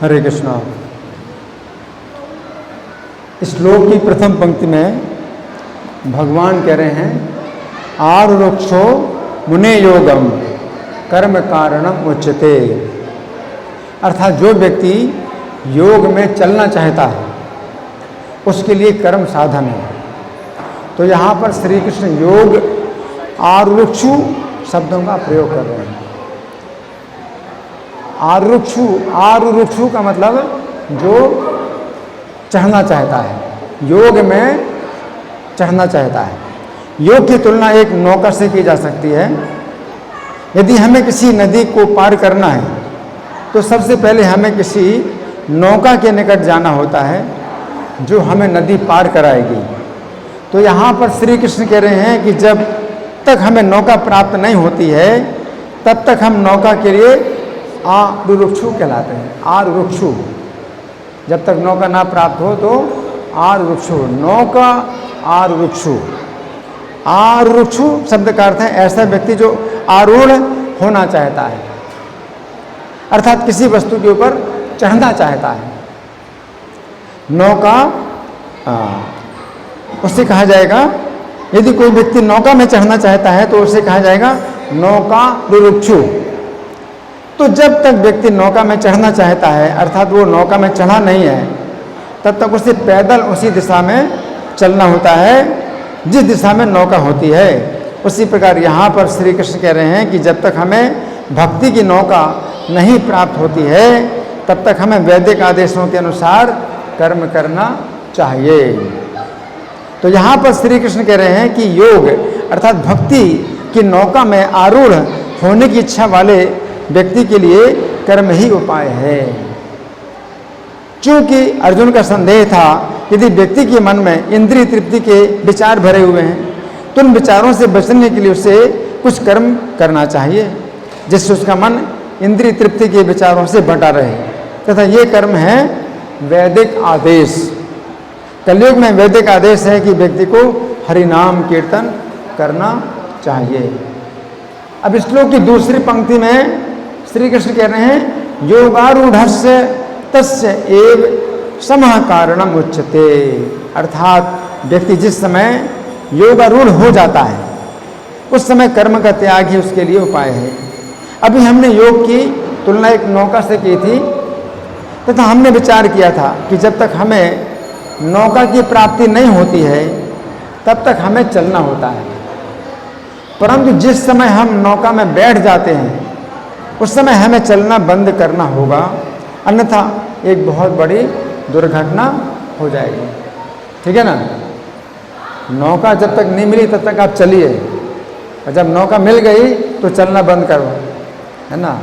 हरे कृष्णा। श्लोक की प्रथम पंक्ति में भगवान कह रहे हैं आरुरुक्षो मुने योगम कर्म कारणम उच्यते। अर्थात जो व्यक्ति योग में चलना चाहता है उसके लिए कर्म साधन है। तो यहाँ पर श्री कृष्ण योग आरुरुक्षु शब्दों का प्रयोग कर रहे हैं। आरुरुक्षु का मतलब जो चढ़ना चाहता है, योग में चढ़ना चाहता है। योग की तुलना एक नौका से की जा सकती है। यदि हमें किसी नदी को पार करना है तो सबसे पहले हमें किसी नौका के निकट जाना होता है जो हमें नदी पार कराएगी। तो यहाँ पर श्री कृष्ण कह रहे हैं कि जब तक हमें नौका प्राप्त नहीं होती है तब तक हम नौका के लिए आरुरुक्षु कहलाते हैं। आरुरुक्षु, जब तक नौका ना प्राप्त हो तो आरुरुक्षु, नौका आरुरुक्षु। आरुरुक्षु शब्द का अर्थ है ऐसा व्यक्ति जो आरूढ़ होना चाहता है, अर्थात किसी वस्तु के ऊपर चढ़ना चाहता है। नौका उससे कहा जाएगा, यदि कोई व्यक्ति नौका में चढ़ना चाहता है तो उसे कहा जाएगा नौका रुरुक्षु। तो जब तक व्यक्ति नौका में चढ़ना चाहता है अर्थात वो नौका में चढ़ा नहीं है तब तक उसे पैदल उसी दिशा में चलना होता है जिस दिशा में नौका होती है। उसी प्रकार यहाँ पर श्री कृष्ण कह रहे हैं कि जब तक हमें भक्ति की नौका नहीं प्राप्त होती है तब तक हमें वैदिक आदेशों के अनुसार कर्म करना चाहिए। तो यहाँ पर श्री कृष्ण कह रहे हैं कि योग अर्थात भक्ति की नौका में आरूढ़ होने की इच्छा वाले व्यक्ति के लिए कर्म ही उपाय है। क्योंकि अर्जुन का संदेह था यदि व्यक्ति के मन में इंद्रिय तृप्ति के विचार भरे हुए हैं तो उन विचारों से बचने के लिए उसे कुछ कर्म करना चाहिए जिससे उसका मन इंद्रिय तृप्ति के विचारों से बंटा रहे, तथा ये कर्म है वैदिक आदेश। कलयुग में वैदिक आदेश है कि व्यक्ति को हरि नाम कीर्तन करना चाहिए। अब श्लोक की दूसरी पंक्ति में श्री कृष्ण कह रहे हैं योगारूढ़स्य तस्य एव समः कारणम उच्यते। अर्थात व्यक्ति जिस समय योगारूढ़ हो जाता है उस समय कर्म का त्याग ही उसके लिए उपाय है। अभी हमने योग की तुलना एक नौका से की थी तथा हमने विचार किया था कि जब तक हमें नौका की प्राप्ति नहीं होती है तब तक हमें चलना होता है, परंतु जिस समय हम नौका में बैठ जाते हैं उस समय हमें चलना बंद करना होगा, अन्यथा एक बहुत बड़ी दुर्घटना हो जाएगी। ठीक है ना। नौका जब तक नहीं मिली तब तक आप चलिए, और जब नौका मिल गई तो चलना बंद करो, है ना।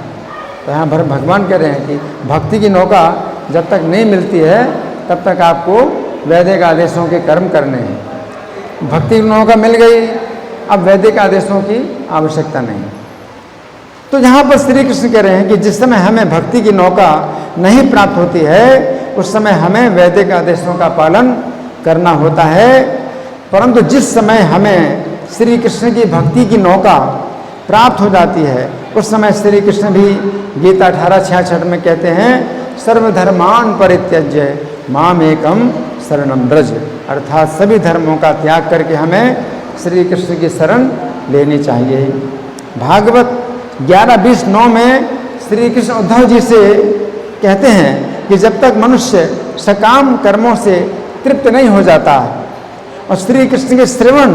तो यहाँ भगवान कह रहे हैं कि भक्ति की नौका जब तक नहीं मिलती है तब तक आपको वैदिक आदेशों के कर्म करने हैं। भक्ति की नौका मिल गई, अब वैदिक आदेशों की आवश्यकता नहीं। तो यहाँ पर श्री कृष्ण कह रहे हैं कि जिस समय हमें भक्ति की नौका नहीं प्राप्त होती है उस समय हमें वैदिक आदेशों का पालन करना होता है, परंतु जिस समय हमें श्री कृष्ण की भक्ति की नौका प्राप्त हो जाती है उस समय श्री कृष्ण भी गीता 18:66 में कहते हैं सर्वधर्मान परित्यज्य माम एकम शरणम व्रज। अर्थात सभी धर्मों का त्याग करके हमें श्री कृष्ण की शरण लेनी चाहिए। भागवत 11:20-9 में श्री कृष्ण उद्धव जी से कहते हैं कि जब तक मनुष्य सकाम कर्मों से तृप्त नहीं हो जाता और श्री कृष्ण के श्रवण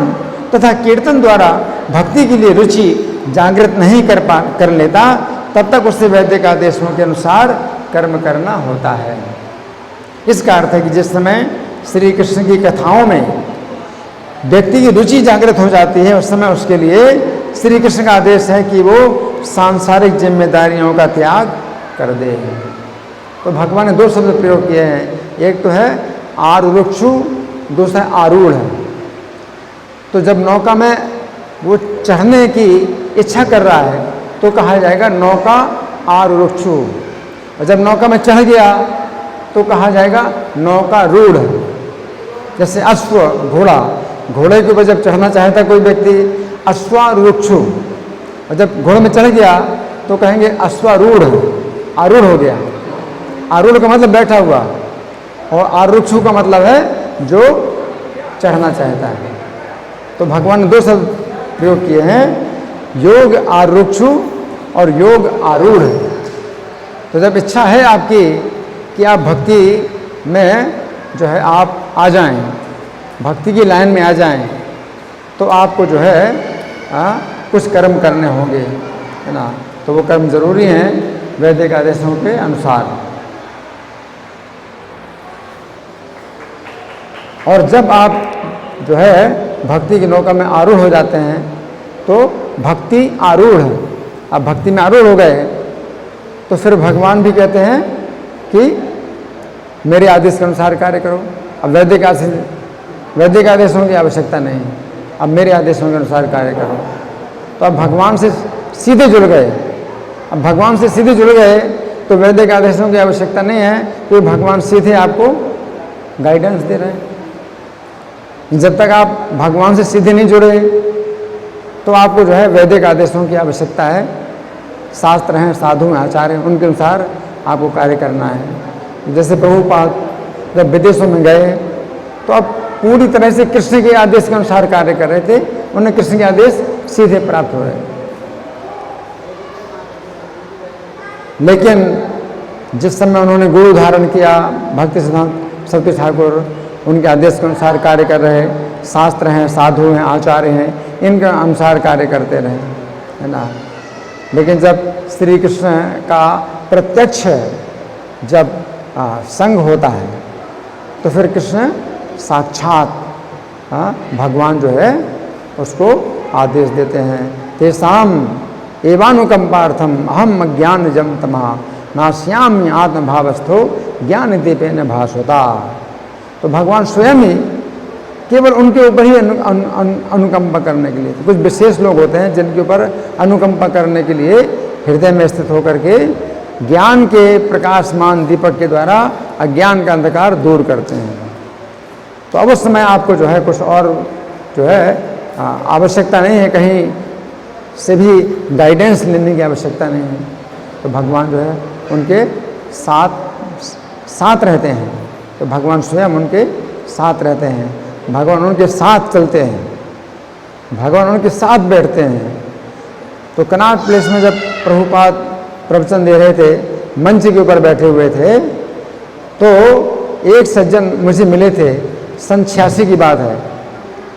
तथा कीर्तन द्वारा भक्ति के लिए रुचि जागृत नहीं कर लेता तब तक उसे वैदिक आदेशों के अनुसार कर्म करना होता है। इसका अर्थ है कि जिस समय श्री कृष्ण की कथाओं में व्यक्ति की रुचि जागृत हो जाती है उस समय उसके लिए श्री कृष्ण का आदेश है कि वो सांसारिक जिम्मेदारियों का त्याग कर दे। तो भगवान ने दो शब्द प्रयोग किए हैं, एक तो है आरुरुक्षु, दूसरा आरूढ़ है। तो जब नौका में वो चढ़ने की इच्छा कर रहा है तो कहा जाएगा नौका आरुरुक्षु, और जब नौका में चढ़ गया तो कहा जाएगा नौका रूढ़। जैसे अश्व, घोड़ा, घोड़े के ऊपर जब चढ़ना चाहता कोई व्यक्ति अश्वारूढ़, और जब घोड़े में चढ़ गया तो कहेंगे अश्वारूढ़, आरूढ़ हो गया। आरूढ़ का मतलब बैठा हुआ, और आरुक्षु का मतलब है जो चढ़ना चाहता है। तो भगवान ने दो शब्द प्रयोग किए हैं, योग आरुक्षु और योग आरूढ़। तो जब इच्छा है आपकी कि आप भक्ति में जो है आप आ जाएं, भक्ति की लाइन में आ जाएं, तो आपको जो है कुछ कर्म करने होंगे, है ना। तो वो कर्म जरूरी हैं वैदिक आदेशों के अनुसार। और जब आप जो है भक्ति की नौका में आरूढ़ हो जाते हैं तो भक्ति आरूढ़, आप भक्ति में आरूढ़ हो गए तो फिर भगवान भी कहते हैं कि मेरे आदेश के अनुसार कार्य करो। अब वैदिक आदेशों की आवश्यकता नहीं, अब मेरे आदेशों के अनुसार कार्य करो। तो अब भगवान से सीधे जुड़ गए। अब भगवान से सीधे जुड़ गए तो वैदिक आदेशों की आवश्यकता नहीं है, तो भगवान सीधे आपको गाइडेंस दे रहे हैं। जब तक आप भगवान से सीधे नहीं जुड़े तो आपको जो है वैदिक आदेशों की आवश्यकता है। शास्त्र हैं, साधु हैं, आचार्य हैं, उनके अनुसार आपको कार्य करना है। जैसे प्रभुपाद जब विदेशों में गए तो अब पूरी तरह से कृष्ण के आदेश के अनुसार कार्य कर रहे थे, उन्हें कृष्ण के आदेश सीधे प्राप्त हो रहे। लेकिन जिस समय उन्होंने गुरु धारण किया, भक्ति सिद्धांत सरस्वती ठाकुर उनके आदेश के अनुसार कार्य कर रहे, शास्त्र हैं, साधु हैं, आचार्य हैं, इनके अनुसार कार्य करते रहे, है ना। लेकिन जब श्री कृष्ण का प्रत्यक्ष जब संग होता है तो फिर कृष्ण साक्षात भगवान जो है उसको आदेश देते हैं। तेषाम एवानुकंपार्थम अहम अज्ञानजम तमः नास्यामि आत्मभावस्थो ज्ञान दीपेन भास्वता। तो भगवान स्वयं ही केवल उनके ऊपर ही अनुकंपा करने के लिए, तो कुछ विशेष लोग होते हैं जिनके ऊपर अनुकंपा करने के लिए हृदय में स्थित होकर के ज्ञान के प्रकाशमान दीपक के द्वारा अज्ञान का अंधकार दूर करते हैं। तो अब उस समय आपको जो है कुछ और जो है आवश्यकता नहीं है, कहीं से भी गाइडेंस लेने की आवश्यकता नहीं है। तो भगवान जो है उनके साथ रहते हैं, तो भगवान स्वयं उनके साथ रहते हैं, भगवान उनके साथ चलते हैं, भगवान उनके साथ बैठते हैं। तो कनॉट प्लेस में जब प्रभुपाद प्रवचन दे रहे थे, मंच के ऊपर बैठे हुए थे, तो एक सज्जन मुझे मिले थे, सन 86 की बात है।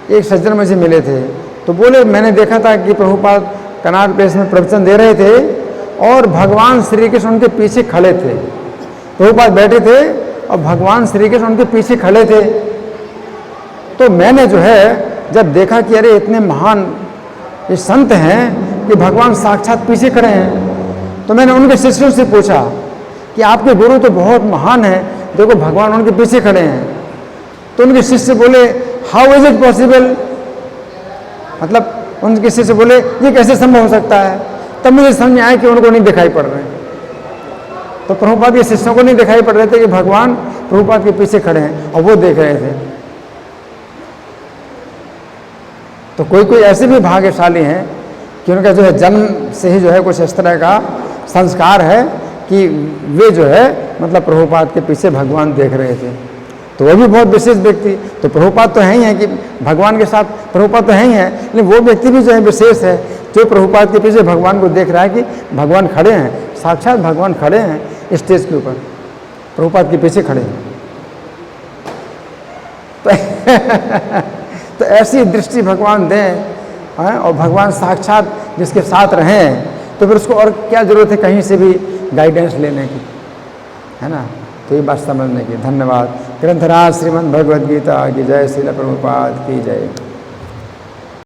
एक सज्जन मुझे मिले थे तो बोले, मैंने देखा था कि प्रभुपाद कनॉट प्लेस में प्रवचन दे रहे थे और भगवान श्री कृष्ण उनके पीछे खड़े थे। प्रभुपाद बैठे थे और भगवान श्री कृष्ण उनके पीछे खड़े थे। तो मैंने जो है जब देखा कि अरे इतने महान ये संत हैं कि भगवान साक्षात पीछे खड़े हैं, तो मैंने उनके शिष्यों से पूछा कि आपके गुरु तो बहुत महान हैं, देखो भगवान उनके पीछे खड़े हैं। तो उनके शिष्य बोले, हाउ इज इट पॉसिबल, मतलब उनके शिष्य बोले ये कैसे संभव हो सकता है। तब मुझे समझ में आया कि उनको नहीं दिखाई पड़ रहे। तो प्रभुपाद के शिष्यों को नहीं दिखाई पड़ रहे थे कि भगवान प्रभुपाद के पीछे खड़े हैं और वो देख रहे थे। तो कोई कोई ऐसे भी भाग्यशाली हैं कि उनका जो है जन्म से ही जो है कुछ इस तरह का संस्कार है कि वे जो है मतलब प्रभुपाद के पीछे भगवान देख रहे थे। तो वो भी बहुत विशेष व्यक्ति, तो प्रभुपाद तो है ही है कि भगवान के साथ प्रभुपाद तो है ही है, लेकिन वो व्यक्ति भी जो है विशेष है जो प्रभुपाद के पीछे भगवान को देख रहा है कि भगवान खड़े हैं, साक्षात भगवान खड़े हैं स्टेज के ऊपर, प्रभुपाद के पीछे खड़े हैं। तो ऐसी दृष्टि भगवान दें और भगवान साक्षात जिसके साथ रहें, तो फिर उसको और क्या जरूरत है कहीं से भी गाइडेंस लेने की, है ना। तो ये बात समझने की। धन्यवाद। ग्रंथराज श्रीमद् भगवद गीता की जय, श्रील प्रभुपाद की जय।